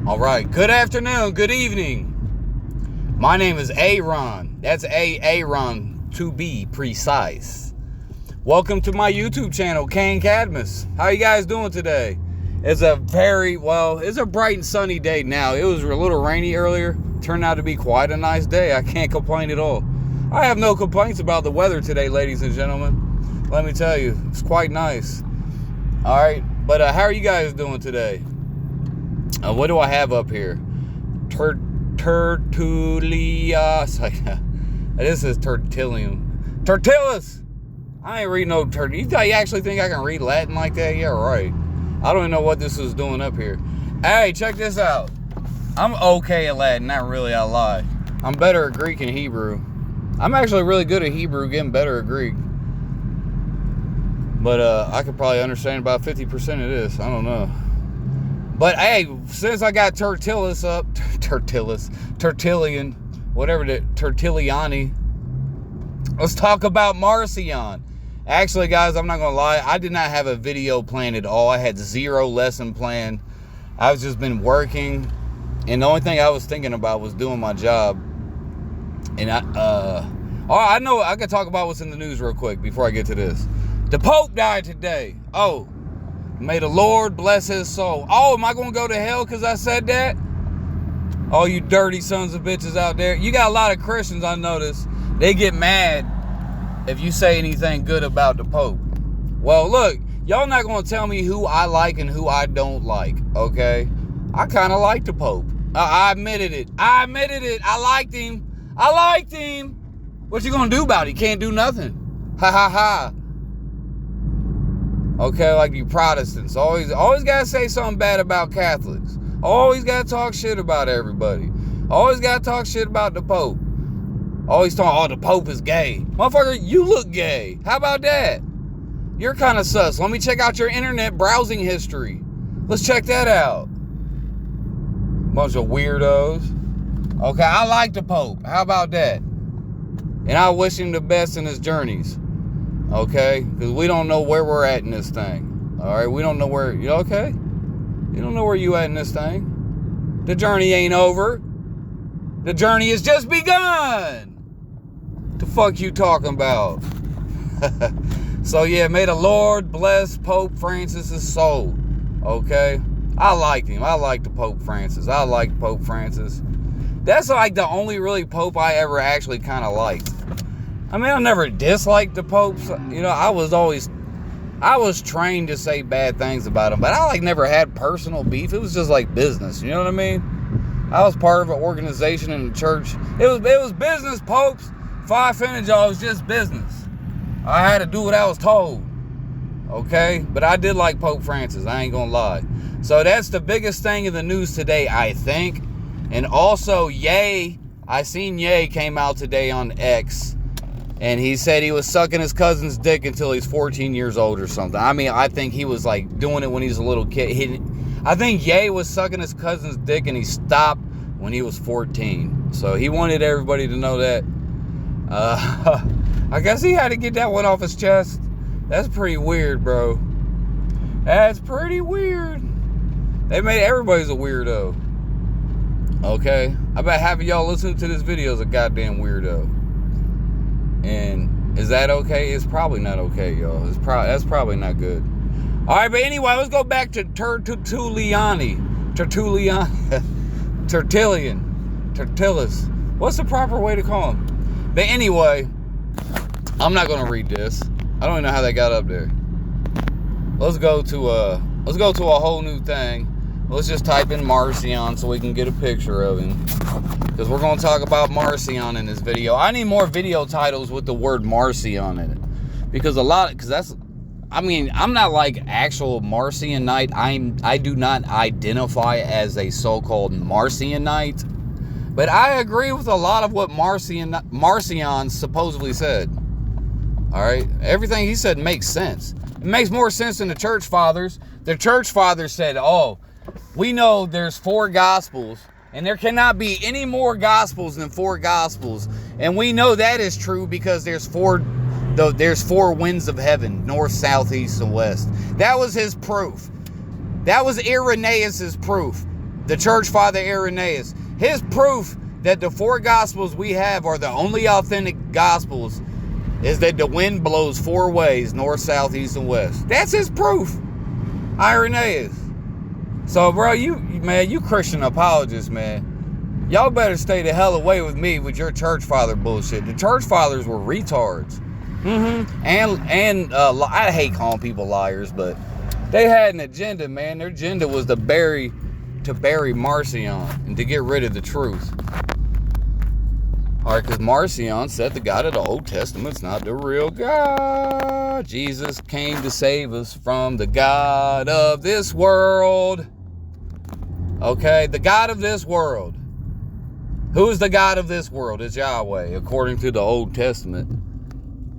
All right, good afternoon, good evening. My name is Aaron. That's Aaron to be precise. Welcome to my YouTube channel, Kane Cadmus. How you guys doing today? It's a bright and sunny day now. It was a little rainy earlier. Turned out to be quite a nice day. I can't complain at all. I have no complaints about the weather today, ladies and gentlemen. Let me tell you, it's quite nice. All right, but how are you guys doing today? What do I have up here? Tertulia. This is Tertullium. Tertillus! I ain't reading no You actually think I can read Latin like that? Yeah, right. I don't even know what this is doing up here. Hey, check this out. I'm okay at Latin. Not really, I lie. I'm better at Greek and Hebrew. I'm actually really good at Hebrew, getting better at Greek. But I could probably understand about 50% of this. I don't know. But hey, since I got Tertullian, whatever the Tertulliani, let's talk about Marcion. Actually, guys, I'm not gonna lie, I did not have a video planned at all. I had zero lesson planned. I've just been working, and the only thing I was thinking about was doing my job. And I know I can talk about what's in the news real quick before I get to this. The Pope died today. Oh. May the Lord bless his soul. Oh, am I going to go to hell because I said that? All you dirty sons of bitches out there. You got a lot of Christians, I notice. They get mad if you say anything good about the Pope. Well, look, y'all not going to tell me who I like and who I don't like, okay? I kind of like the Pope. I admitted it. I liked him. What you going to do about it? You can't do nothing. Ha ha ha. Okay, like you Protestants. Always gotta say something bad about Catholics. Always gotta talk shit about everybody. Always gotta talk shit about the Pope. Always talking, oh, the Pope is gay. Motherfucker, you look gay. How about that? You're kind of sus. Let me check out your internet browsing history. Let's check that out. Bunch of weirdos. Okay, I like the Pope. How about that? And I wish him the best in his journeys. Okay, because we don't know where we're at in this thing. All right, we don't know where. You okay? You don't know where you at in this thing. The journey ain't over. The journey has just begun. The fuck you talking about? So yeah, may the Lord bless Pope Francis's soul. Okay, I liked him. I liked the Pope Francis. I liked Pope Francis. That's like the only really Pope I ever actually kind of liked. I mean, I never disliked the popes. You know, I was trained to say bad things about them, but I never had personal beef. It was just like business. You know what I mean? I was part of an organization in the church. It was business, popes. If I offended y'all, it was just business. I had to do what I was told. Okay? But I did like Pope Francis. I ain't gonna lie. So that's the biggest thing in the news today, I think. And also, Ye, I seen Ye came out today on X. And he said he was sucking his cousin's dick until he's 14 years old or something. I mean, I think he was like doing it when he was a little kid. I think Ye was sucking his cousin's dick and he stopped when he was 14. So he wanted everybody to know that. I guess he had to get that one off his chest. That's pretty weird, bro. That's pretty weird. They made everybody's a weirdo. Okay? I bet half of y'all listening to this video is a goddamn weirdo. And is that okay? It's probably not okay, y'all. That's probably not good. All right, but anyway, let's go back to Tertullian. Tertullus. What's the proper way to call him? But anyway, I'm not gonna read this. I don't even know how that got up there. Let's go to a whole new thing. Let's just type in Marcion so we can get a picture of him. Because we're going to talk about Marcion in this video. I need more video titles with the word Marcion in it. Because I'm not like actual Marcionite. I do not identify as a so-called Marcionite. But I agree with a lot of what Marcion supposedly said. Alright? Everything he said makes sense. It makes more sense than the church fathers. The church fathers said, oh, we know there's 4 gospels, and there cannot be any more gospels than 4 gospels. And we know that is true because there's 4 winds of heaven, north, south, east, and west. That was his proof. That was Irenaeus' proof. the church father Irenaeus, his proof that the 4 gospels we have are the only authentic gospels is that the wind blows 4 ways, north, south, east, and west. That's his proof, Irenaeus. So, bro, you Christian apologists, man, y'all better stay the hell away with me with your church father bullshit. The church fathers were retards. And I hate calling people liars, but they had an agenda, man. Their agenda was to bury Marcion and to get rid of the truth. All right, because Marcion said the God of the Old Testament's not the real God. Jesus came to save us from the God of this world. Okay, the God of this world. Who is the God of this world? It's Yahweh, according to the Old Testament.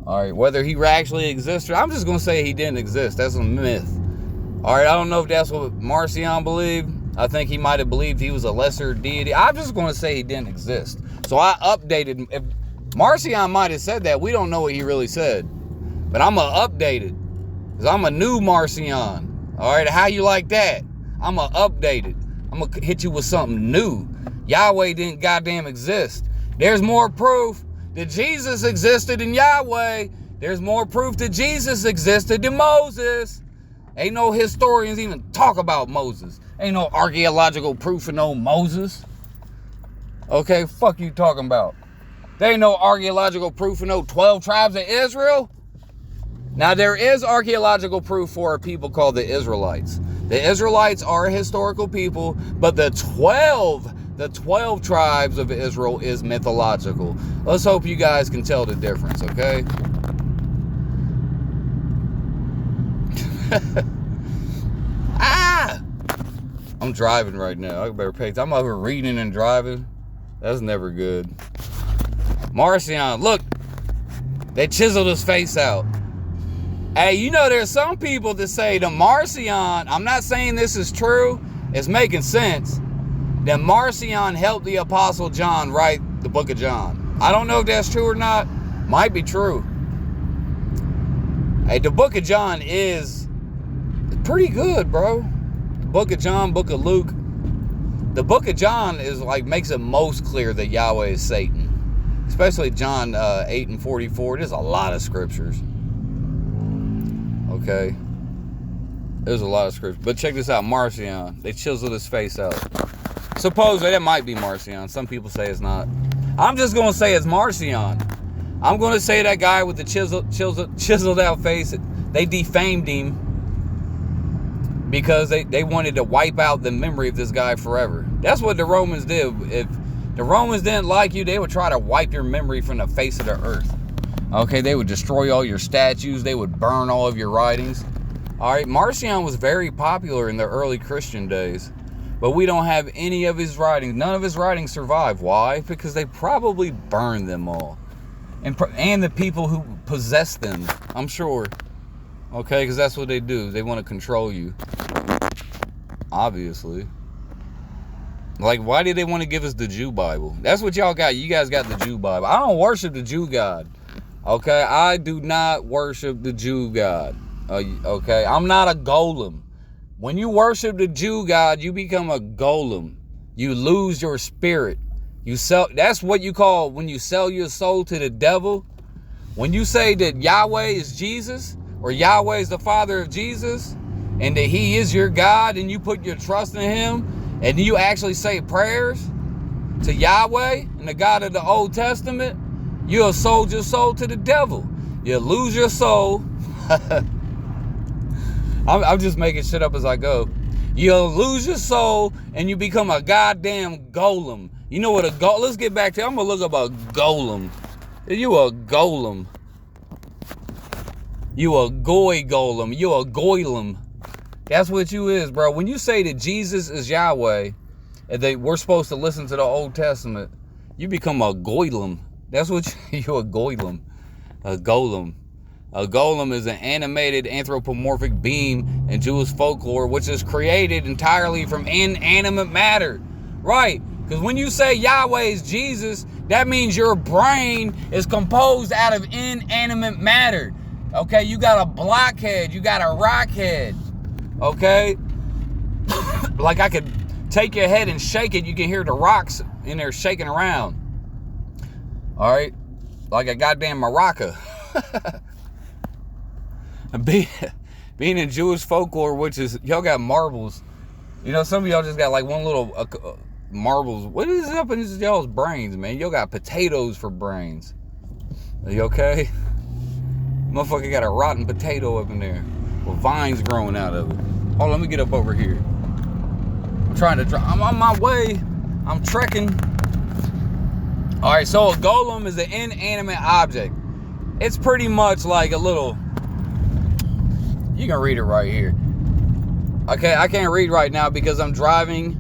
All right, whether he actually exists, I'm just going to say he didn't exist. That's a myth. All right, I don't know if that's what Marcion believed. I think he might have believed he was a lesser deity. I'm just going to say he didn't exist. So I updated. If Marcion might have said that, we don't know what he really said. But I'm going to update it. Because I'm a new Marcion. All right, how you like that? I'm going to update it. I'm going to hit you with something new. Yahweh didn't goddamn exist. There's more proof that Jesus existed than Yahweh. There's more proof that Jesus existed than Moses. Ain't no historians even talk about Moses. Ain't no archaeological proof of no Moses. Okay, fuck you talking about? There ain't no archaeological proof of no 12 tribes of Israel. Now, there is archaeological proof for a people called the Israelites. The Israelites are a historical people, but the 12 tribes of Israel is mythological. Let's hope you guys can tell the difference, okay? I'm driving right now. I better pay attention. I'm over reading and driving. That's never good. Marcion, look. They chiseled his face out. Hey, you know, there's some people that say the Marcion, I'm not saying this is true, it's making sense, that Marcion helped the Apostle John write the book of John. I don't know if that's true or not. Might be true. Hey, the book of John is pretty good, bro. The book of John, book of Luke. The book of John is like, makes it most clear that Yahweh is Satan. Especially John 8 and 44. There's a lot of scriptures. Okay. There's a lot of scriptures. But check this out, Marcion. They chiseled his face out. Supposedly, that might be Marcion. Some people say it's not. I'm just going to say it's Marcion. I'm going to say that guy with the chiseled out face, they defamed him because they wanted to wipe out the memory of this guy forever. That's what the Romans did. If the Romans didn't like you, they would try to wipe your memory from the face of the earth. Okay, they would destroy all your statues. They would burn all of your writings. All right, Marcion was very popular in the early Christian days. But we don't have any of his writings. None of his writings survive. Why? Because they probably burned them all. And the people who possess them, I'm sure. Okay, because that's what they do. They want to control you. Obviously. Like, why did they want to give us the Jew Bible? That's what y'all got. You guys got the Jew Bible. I don't worship the Jew God. Okay, I do not worship the Jew God. Okay, I'm not a golem. When you worship the Jew God, you become a golem. You lose your spirit. That's what you call when you sell your soul to the devil. When you say that Yahweh is Jesus, or Yahweh is the Father of Jesus, and that he is your God, and you put your trust in him, and you actually say prayers to Yahweh and the God of the Old Testament, you have sold your soul to the devil. You lose your soul. I'm just making shit up as I go. You'll lose your soul and you become a goddamn golem. You know what a golem? Let's get back to. I'm gonna look up a golem. You a golem. You a goy golem. You a goylem. That's what you is, bro. When you say that Jesus is Yahweh and that we're supposed to listen to the Old Testament, you become a goylem. That's what you're a goylem. A golem. A golem is an animated anthropomorphic being in Jewish folklore, which is created entirely from inanimate matter. Right? Because when you say Yahweh is Jesus, that means your brain is composed out of inanimate matter. Okay? You got a blockhead. You got a rockhead. Okay? Like I could take your head and shake it, you can hear the rocks in there shaking around. All right? Like a goddamn maraca. Being in Jewish folklore, which is, y'all got marbles. You know, some of y'all just got like one little marbles. What is up in y'all's brains, man? Y'all got potatoes for brains. Are you okay? Motherfucker got a rotten potato up in there with vines growing out of it. Hold on, let me get up over here. I'm trying to I'm on my way. I'm trekking. All right, so a golem is an inanimate object. It's pretty much like a little, you can read it right here. Okay, I can't read right now because I'm driving.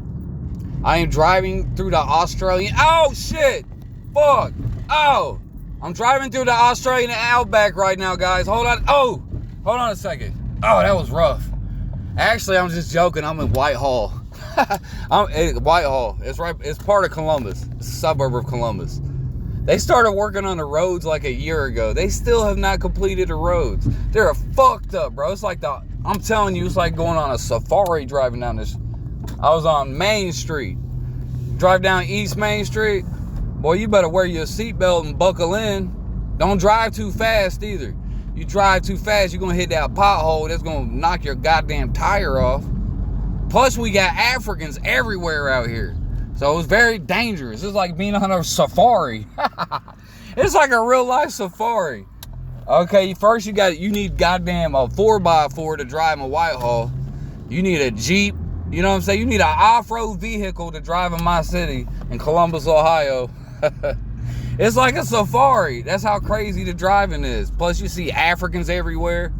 I am driving through the Australian, oh shit, fuck, oh. I'm driving through the Australian outback right now, guys. Hold on, oh, hold on a second. Oh, that was rough. Actually, I'm just joking, I'm in Whitehall. Whitehall, it's right, it's part of Columbus, it's a suburb of Columbus. They started working on the roads like a year ago. They still have not completed the roads. They're fucked up, bro. It's like I'm telling you, it's like going on a safari driving down this. I was on Main Street. Drive down East Main Street. Boy, you better wear your seatbelt and buckle in. Don't drive too fast either. You drive too fast, you're gonna hit that pothole that's gonna knock your goddamn tire off. Plus, we got Africans everywhere out here. So it's very dangerous. It's like being on a safari. It's like a real life safari. Okay, first you need goddamn a 4x4 to drive in Whitehall. You need a Jeep. You know what I'm saying? You need an off-road vehicle to drive in my city in Columbus, Ohio. It's like a safari. That's how crazy the driving is. Plus you see Africans everywhere.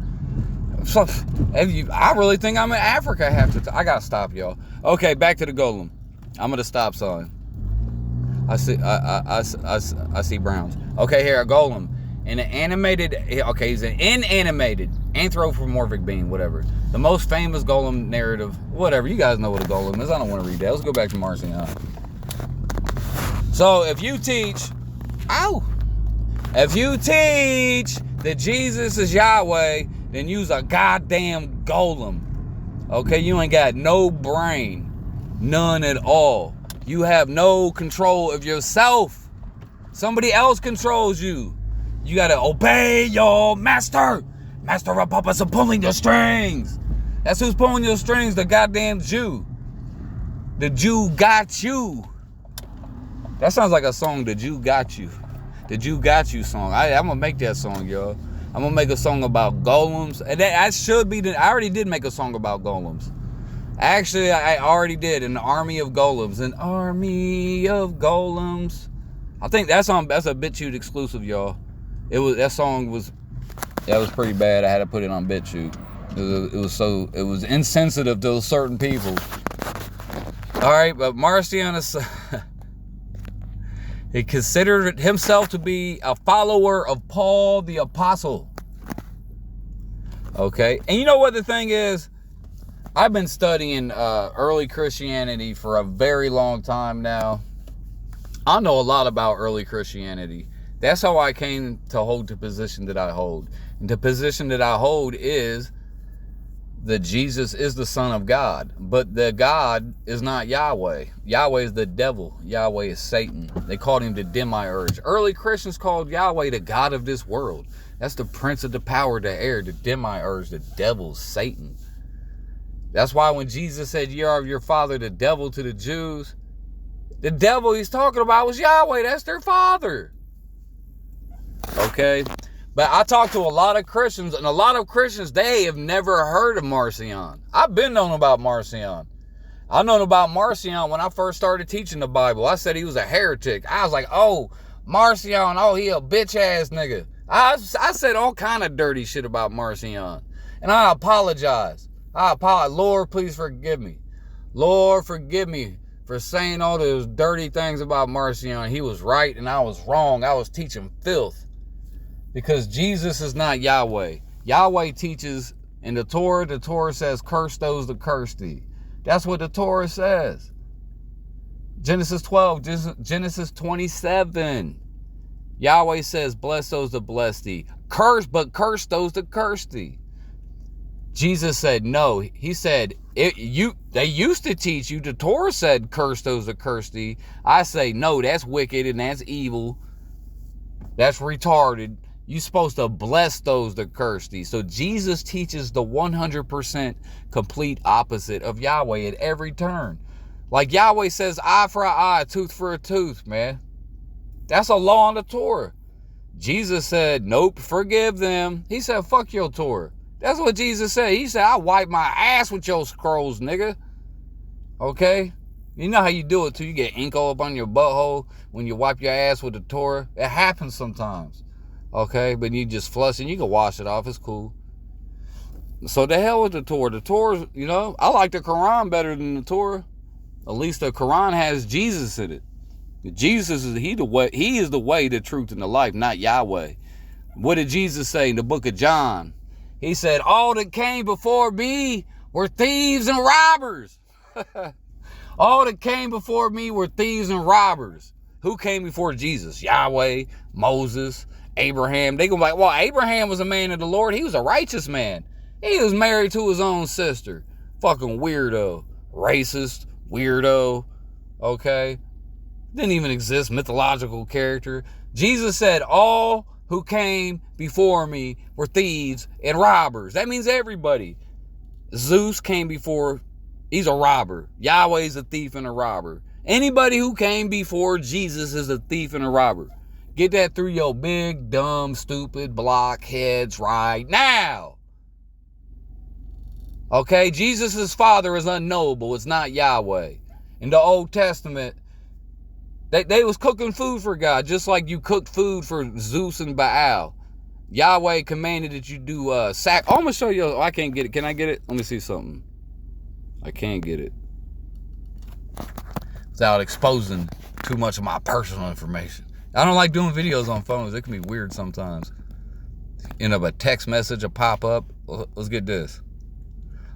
So, I really think I'm in Africa half the time. I gotta stop, y'all. Okay, back to the golem. I'm at a stop sign. I see browns. Okay, here, a golem. He's an inanimated anthropomorphic being, whatever. The most famous golem narrative, whatever. You guys know what a golem is. I don't want to read that. Let's go back to Marcion. So if you teach that Jesus is Yahweh, then use a goddamn golem. Okay, you ain't got no brain. None at all. You have no control of yourself. Somebody else controls you. You gotta obey your master. Master of puppets are pulling your strings. That's who's pulling your strings, the goddamn Jew. The Jew got you. That sounds like a song, The Jew Got You. The Jew Got You song. I'm gonna make that song, y'all. I'm gonna make a song about golems. And I already did make a song about golems. Actually, I already did. An army of golems. An army of golems. I think that's a BitChute exclusive, y'all. That was pretty bad. I had to put it on BitChute. It was insensitive to certain people. All right, but Marcion he considered himself to be a follower of Paul the Apostle. Okay, and you know what the thing is? I've been studying early Christianity for a very long time now. I know a lot about early Christianity. That's how I came to hold the position that I hold. And the position that I hold is that Jesus is the Son of God. But the God is not Yahweh. Yahweh is the devil. Yahweh is Satan. They called him the demiurge. Early Christians called Yahweh the God of this world. That's the prince of the power of the air, the demiurge, the devil, Satan. That's why when Jesus said, "You are of your father, the devil," to the Jews, the devil he's talking about was Yahweh. That's their father. Okay? But I talked to a lot of Christians, and a lot of Christians, they have never heard of Marcion. I've been known about Marcion. I've known about Marcion when I first started teaching the Bible. I said he was a heretic. I was like, oh, Marcion, oh, he a bitch-ass nigga. I said all kind of dirty shit about Marcion. And I apologize. Lord, please forgive me. Lord, forgive me for saying all those dirty things about Marcion. He was right and I was wrong. I was teaching filth. Because Jesus is not Yahweh. Yahweh teaches in the Torah says, curse those that curse thee. That's what the Torah says. Genesis 12, Genesis 27. Yahweh says, bless those that bless thee. Curse those that curse thee. Jesus said no. He said, They used to teach you, the Torah said, curse those that curse thee. I say, no, that's wicked and that's evil. That's retarded. You're supposed to bless those that curse thee. So Jesus teaches the 100% complete opposite of Yahweh at every turn. Like Yahweh says, eye for an eye, tooth for a tooth, man. That's a law in the Torah. Jesus said, nope, forgive them. He said, fuck your Torah. That's what Jesus said. He said, I wipe my ass with your scrolls, nigga. Okay? You know how you do it too. You get ink all up on your butthole when you wipe your ass with the Torah. It happens sometimes. Okay? But you just flush and you can wash it off. It's cool. So the hell with the Torah. The Torah, you know, I like the Quran better than the Torah. At least the Quran has Jesus in it. Jesus is the way. He is the way, the truth, and the life, not Yahweh. What did Jesus say in the book of John? He said, all that came before me were thieves and robbers. All that came before me were thieves and robbers. Who came before Jesus? Yahweh, Moses, Abraham. They go like, well, Abraham was a man of the Lord. He was a righteous man. He was married to his own sister. Fucking weirdo. Racist. Weirdo. Okay? Didn't even exist. Mythological character. Jesus said, all who came before me were thieves and robbers. That means everybody. Zeus came before, he's a robber. Yahweh's a thief and a robber. Anybody who came before Jesus is a thief and a robber. Get that through your big, dumb, stupid blockheads right now. Okay, Jesus' father is unknowable. It's not Yahweh. In the Old Testament, They was cooking food for God, just like you cooked food for Zeus and Baal. Yahweh commanded that you do I'm going to show you. Oh, I can't get it. Can I get it? Let me see something. I can't get it. Without exposing too much of my personal information. I don't like doing videos on phones. It can be weird sometimes. End up a text message, a pop-up. Let's get this.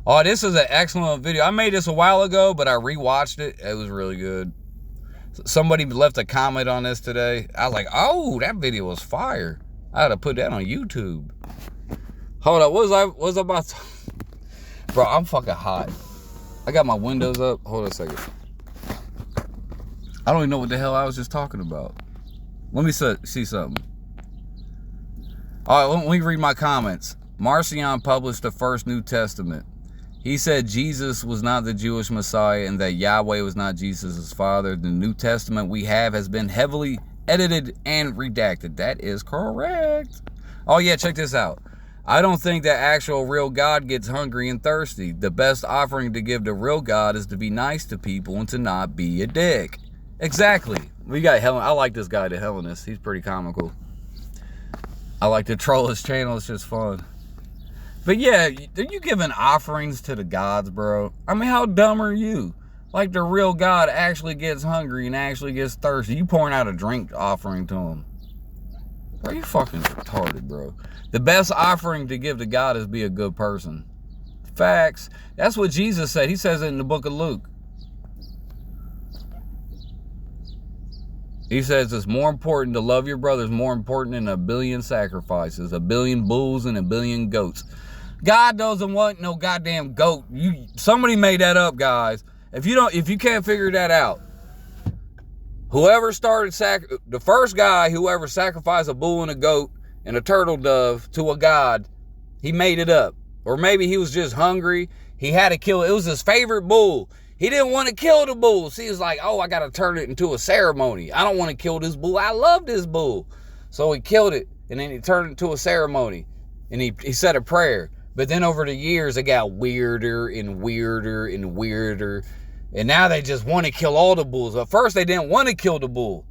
Oh, this is an excellent video. I made this a while ago, but I rewatched it. It was really good. Somebody left a comment on this today. I was like, oh, that video was fire. I had to put that on YouTube. Hold up, what was I about to... Bro, I'm fucking hot. I got my windows up. Hold on a second. I don't even know what the hell I was just talking about. Let me see something. All right, let me read my comments. Marcion published the first New Testament. He said Jesus was not the Jewish Messiah and that Yahweh was not Jesus' father. The New Testament we have has been heavily edited and redacted. That is correct. Oh yeah, check this out. I don't think that actual real God gets hungry and thirsty. The best offering to give to real God is to be nice to people and to not be a dick. Exactly. We got Helen. I like this guy, the Hellenist. He's pretty comical. I like to troll his channel. It's just fun. But yeah, are you giving offerings to the gods, bro? I mean, how dumb are you? Like the real God actually gets hungry and actually gets thirsty. You pouring out a drink offering to him. Are you fucking retarded, bro? The best offering to give to God is be a good person. Facts. That's what Jesus said. He says it in the book of Luke. He says it's more important to love your brothers, more important than 1 billion sacrifices, 1 billion bulls and 1 billion goats. God doesn't want no goddamn goat. Somebody made that up, guys. If you can't figure that out, whoever started the first guy, whoever sacrificed a bull and a goat and a turtle dove to a god, he made it up. Or maybe he was just hungry. He had to kill it. It was his favorite bull. He didn't want to kill the bull. So he was like, oh, I got to turn it into a ceremony. I don't want to kill this bull. I love this bull. So he killed it, and then he turned it into a ceremony. And he said a prayer. But then over the years, it got weirder and weirder and weirder. And now they just want to kill all the bulls. At first, they didn't want to kill the bull.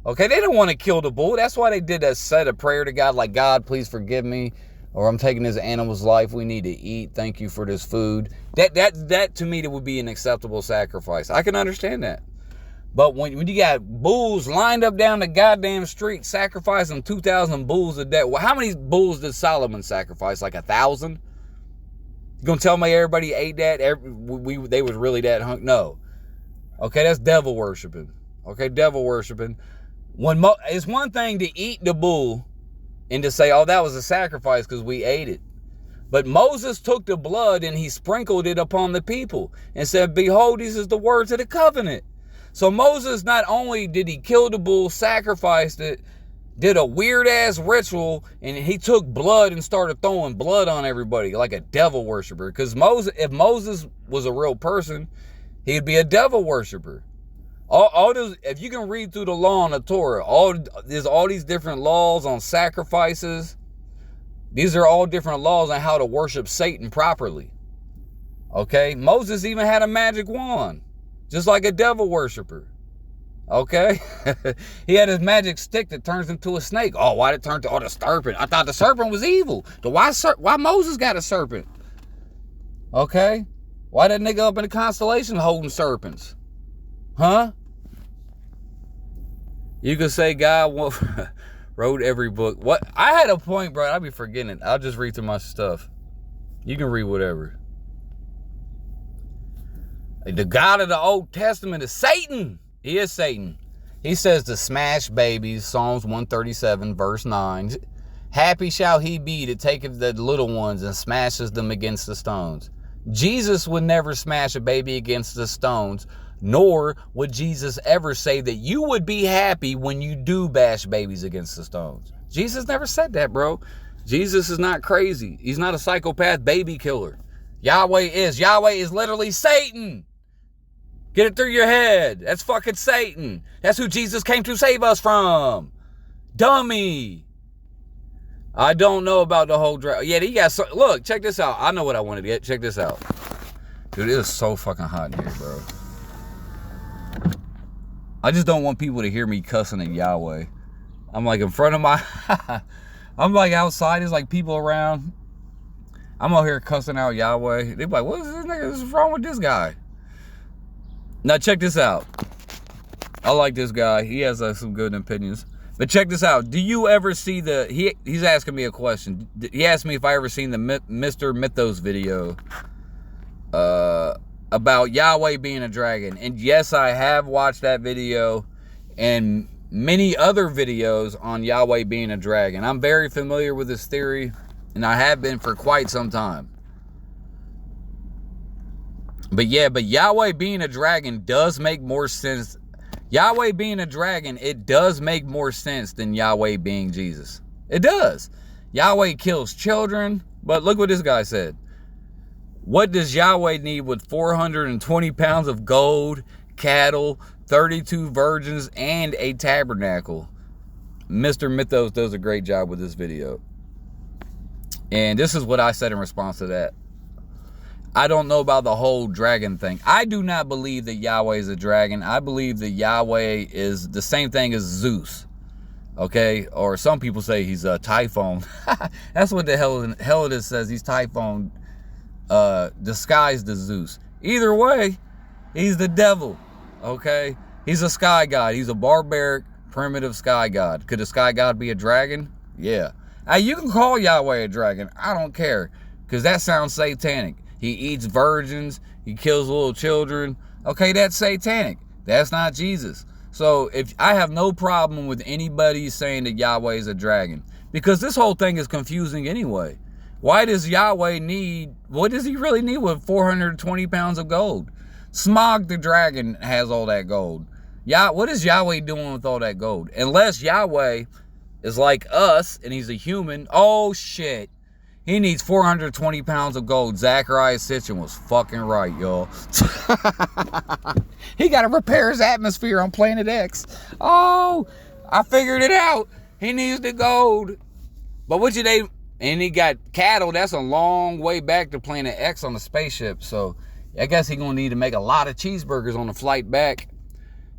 Okay, they didn't want to kill the bull. That's why they did that said a prayer to God, like, God, please forgive me. Or I'm taking this animal's life. We need to eat. Thank you for this food. That to me, that would be an acceptable sacrifice. I can understand that. But when you got bulls lined up down the goddamn street sacrificing 2,000 bulls a day. Well, how many bulls did Solomon sacrifice? Like 1,000? You gonna tell me everybody ate that? They was really that hungry? No. Okay, that's devil worshiping. Okay, devil worshiping. It's one thing to eat the bull and to say, oh, that was a sacrifice because we ate it. But Moses took the blood and he sprinkled it upon the people and said, behold, these is the words of the covenant. So Moses, not only did he kill the bull, sacrificed it, did a weird ass ritual, and he took blood and started throwing blood on everybody like a devil worshiper. Because if Moses was a real person, he'd be a devil worshiper. All those, if you can read through the law and the Torah, there's all these different laws on sacrifices. These are all different laws on how to worship Satan properly. Okay? Moses even had a magic wand, just like a devil worshiper. Okay? He had his magic stick that turns into a snake. Oh, why did it turn to the serpent? I thought the serpent was evil. Why Moses got a serpent? Okay? Why that nigga up in the constellation holding serpents? Huh? You could say God wrote every book. What? I had a point, bro. I'll be forgetting it. I'll just read through my stuff. You can read whatever. The God of the Old Testament is Satan. He is Satan. He says to smash babies, Psalms 137, verse 9. Happy shall he be that taketh the little ones and smashes them against the stones. Jesus would never smash a baby against the stones, nor would Jesus ever say that you would be happy when you do bash babies against the stones. Jesus never said that, bro. Jesus is not crazy. He's not a psychopath baby killer. Yahweh is literally Satan. Get it through your head. That's fucking Satan. That's who Jesus came to save us from. Dummy. I don't know about the whole yeah, he got look, check this out. I know what I wanted to get. Check this out. Dude, it is so fucking hot in here, bro. I just don't want people to hear me cussing at Yahweh. I'm like in front of my I'm like outside, there's like people around. I'm out here cussing out Yahweh. They're like, what is this nigga? What's wrong with this guy? Now check this out. I like this guy. He has some good opinions. But check this out. Do you ever see he's asking me a question. He asked me if I ever seen the Mr. Mythos video about Yahweh being a dragon. And yes, I have watched that video and many other videos on Yahweh being a dragon. I'm very familiar with this theory, and I have been for quite some time. But yeah, Yahweh being a dragon does make more sense. Yahweh being a dragon, it does make more sense than Yahweh being Jesus. It does. Yahweh kills children, but look what this guy said. What does Yahweh need with 420 pounds of gold, cattle, 32 virgins, and a tabernacle? Mr. Mythos does a great job with this video. And this is what I said in response to that. I don't know about the whole dragon thing. I do not believe that Yahweh is a dragon. I believe that Yahweh is the same thing as Zeus. Okay? Or some people say he's a Typhon. That's what the hell it is says. He's Typhon disguised as Zeus. Either way, he's the devil. Okay? He's a sky god. He's a barbaric, primitive sky god. Could a sky god be a dragon? Yeah. You can call Yahweh a dragon. I don't care. Because that sounds satanic. He eats virgins. He kills little children. Okay, that's satanic. That's not Jesus. So if I have no problem with anybody saying that Yahweh is a dragon. Because this whole thing is confusing anyway. Why does Yahweh need, what does he really need with 420 pounds of gold? Smog the dragon has all that gold. What is Yahweh doing with all that gold? Unless Yahweh is like us and he's a human. Oh shit. He needs 420 pounds of gold. Zachariah Sitchin was fucking right, y'all. He got to repair his atmosphere on Planet X. Oh, I figured it out. He needs the gold. But and he got cattle. That's a long way back to Planet X on the spaceship. So I guess he's going to need to make a lot of cheeseburgers on the flight back.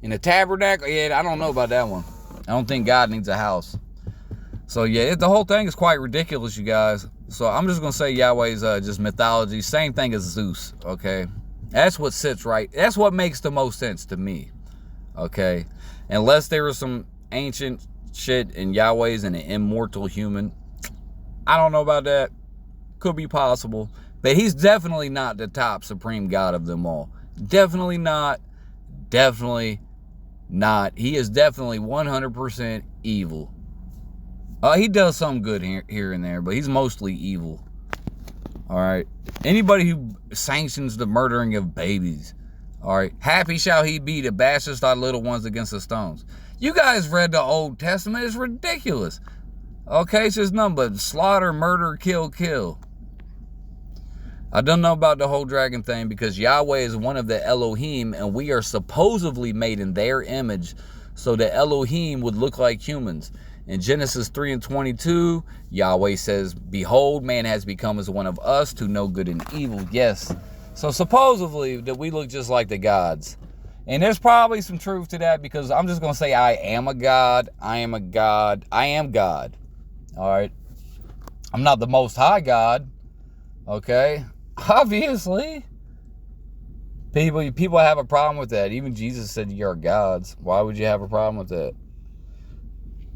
In the tabernacle, yeah, I don't know about that one. I don't think God needs a house. So yeah, the whole thing is quite ridiculous, you guys. So I'm just going to say Yahweh's just mythology. Same thing as Zeus, okay? That's what sits right. That's what makes the most sense to me, okay? Unless there was some ancient shit and Yahweh's an immortal human. I don't know about that. Could be possible. But he's definitely not the top supreme God of them all. Definitely not. Definitely not. He is definitely 100% evil. He does some good here and there, but he's mostly evil. All right. Anybody who sanctions the murdering of babies. All right. Happy shall he be that bashes thy little ones against the stones. You guys read the Old Testament. It's ridiculous. Okay. It's just nothing but slaughter, murder, kill, kill. I don't know about the whole dragon thing because Yahweh is one of the Elohim and we are supposedly made in their image. So the Elohim would look like humans. In Genesis 3:22, Yahweh says, behold, man has become as one of us to know good and evil. Yes. So supposedly that we look just like the gods. And there's probably some truth to that because I'm just going to say I am a god. I am a god. I am God. All right. I'm not the most high God. Okay. Obviously. People have a problem with that. Even Jesus said you're gods. Why would you have a problem with that?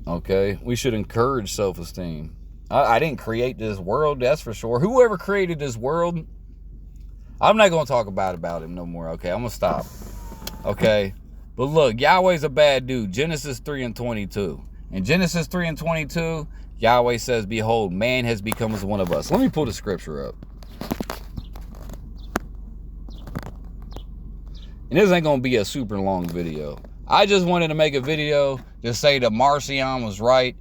Okay, we should encourage self-esteem. I didn't create this world, that's for sure. Whoever created this world, I'm not going to talk about him no more. Okay, I'm going to stop. Okay, but look, Yahweh's a bad dude. Genesis 3:22. In Genesis 3:22, Yahweh says, behold, man has become as one of us. Let me pull the scripture up. And this ain't going to be a super long video. I just wanted to make a video to say that Marcion was right.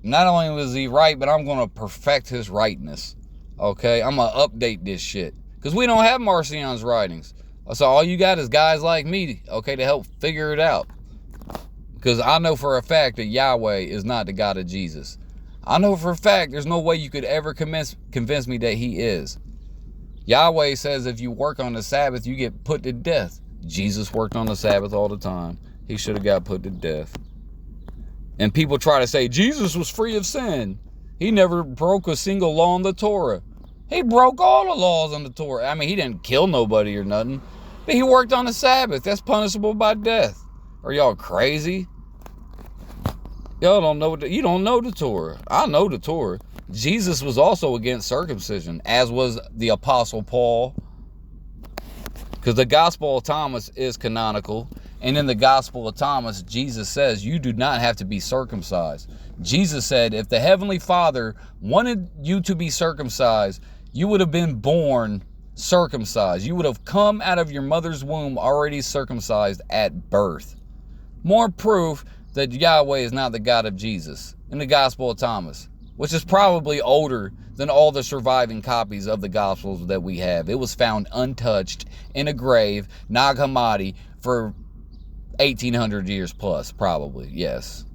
Not only was he right, but I'm going to perfect his rightness. Okay? I'm going to update this shit. Because we don't have Marcion's writings. So all you got is guys like me, okay, to help figure it out. Because I know for a fact that Yahweh is not the God of Jesus. I know for a fact there's no way you could ever convince me that he is. Yahweh says if you work on the Sabbath, you get put to death. Jesus worked on the Sabbath all the time. He should have got put to death. And people try to say Jesus was free of sin. He never broke a single law in the Torah. He broke all the laws in the Torah. I mean, he didn't kill nobody or nothing. But he worked on the Sabbath. That's punishable by death. Are y'all crazy? Y'all don't know. You don't know the Torah. I know the Torah. Jesus was also against circumcision, as was the Apostle Paul. Because the Gospel of Thomas is canonical. And in the Gospel of Thomas, Jesus says, you do not have to be circumcised. Jesus said, if the Heavenly Father wanted you to be circumcised, you would have been born circumcised. You would have come out of your mother's womb already circumcised at birth. More proof that Yahweh is not the God of Jesus in the Gospel of Thomas, which is probably older than all the surviving copies of the Gospels that we have. It was found untouched in a grave, Nag Hammadi, for 1800 years plus, probably, yes.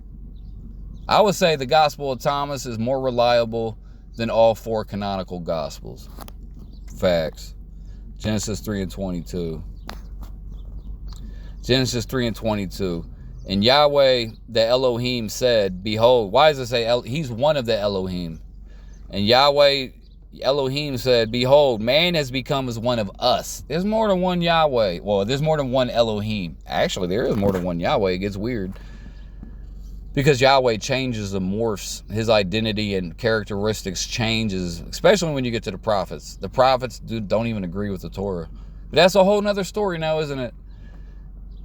I would say the Gospel of Thomas is more reliable than all four canonical Gospels. Facts. Genesis 3:22. Genesis 3:22. And Yahweh, the Elohim, said, behold, why does it say he's one of the Elohim? And Yahweh, Elohim, said, behold, man has become as one of us. There's more than one Yahweh. Well, there's more than one Elohim. Actually, there is more than one Yahweh. It gets weird. Because Yahweh changes and morphs. His identity and characteristics changes, especially when you get to the prophets. The prophets don't even agree with the Torah. But that's a whole nother story now, isn't it?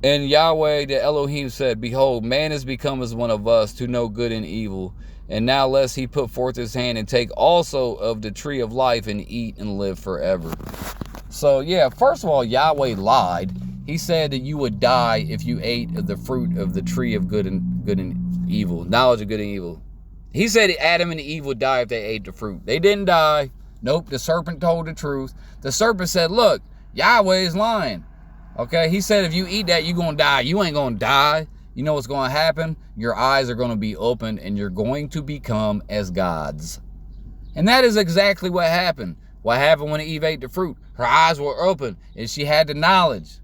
And Yahweh, the Elohim, said, behold, man has become as one of us to know good and evil. And now lest he put forth his hand and take also of the tree of life and eat and live forever. So, yeah, first of all, Yahweh lied. He said that you would die if you ate of the fruit of the tree of good and evil, knowledge of good and evil. He said Adam and Eve would die if they ate the fruit. They didn't die. Nope, the serpent told the truth. The serpent said, look, Yahweh is lying. Okay, he said if you eat that, you're going to die. You ain't going to die. You know what's going to happen? Your eyes are going to be opened and you're going to become as gods. And that is exactly what happened. What happened when Eve ate the fruit? Her eyes were open and she had the knowledge.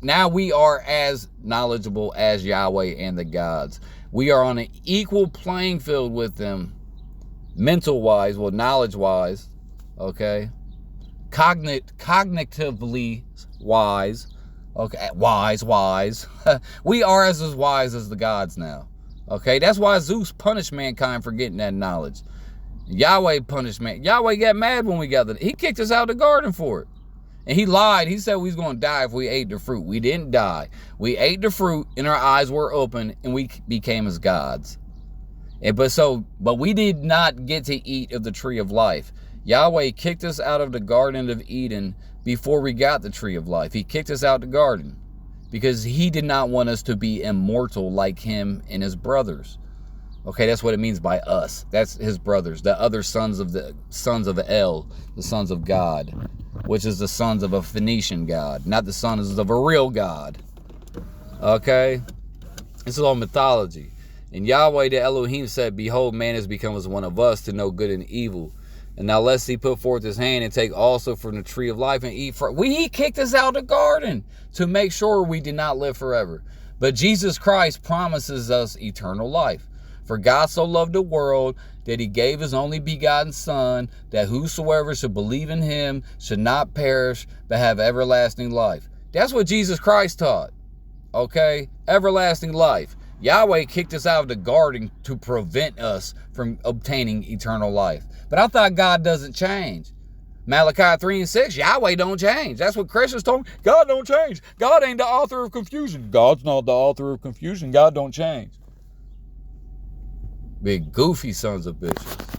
Now we are as knowledgeable as Yahweh and the gods. We are on an equal playing field with them, mental-wise, well, knowledge-wise, okay? Cognitively wise, okay, wise. We are as wise as the gods now, okay? That's why Zeus punished mankind for getting that knowledge. Yahweh punished man. Yahweh got mad when we got he kicked us out of the garden for it. And he lied. He said we was going to die if we ate the fruit. We didn't die. We ate the fruit and our eyes were open and we became as gods. But we did not get to eat of the tree of life. Yahweh kicked us out of the Garden of Eden before we got the tree of life. He kicked us out the garden because he did not want us to be immortal like him and his brothers. Okay, that's what it means by us. That's his brothers, the other sons of El, the sons of God, which is the sons of a Phoenician god, not the sons of a real God. Okay? This is all mythology. And Yahweh the Elohim said, behold, man has become as one of us to know good and evil. And now lest he put forth his hand and take also from the tree of life and eat. He kicked us out of the garden to make sure we did not live forever. But Jesus Christ promises us eternal life. For God so loved the world that he gave his only begotten Son, that whosoever should believe in him should not perish, but have everlasting life. That's what Jesus Christ taught. Okay? Everlasting life. Yahweh kicked us out of the garden to prevent us from obtaining eternal life. But I thought God doesn't change. Malachi 3 and 6, Yahweh don't change. That's what Christians told me. God don't change. God ain't the author of confusion. God's not the author of confusion. God don't change. Big goofy sons of bitches.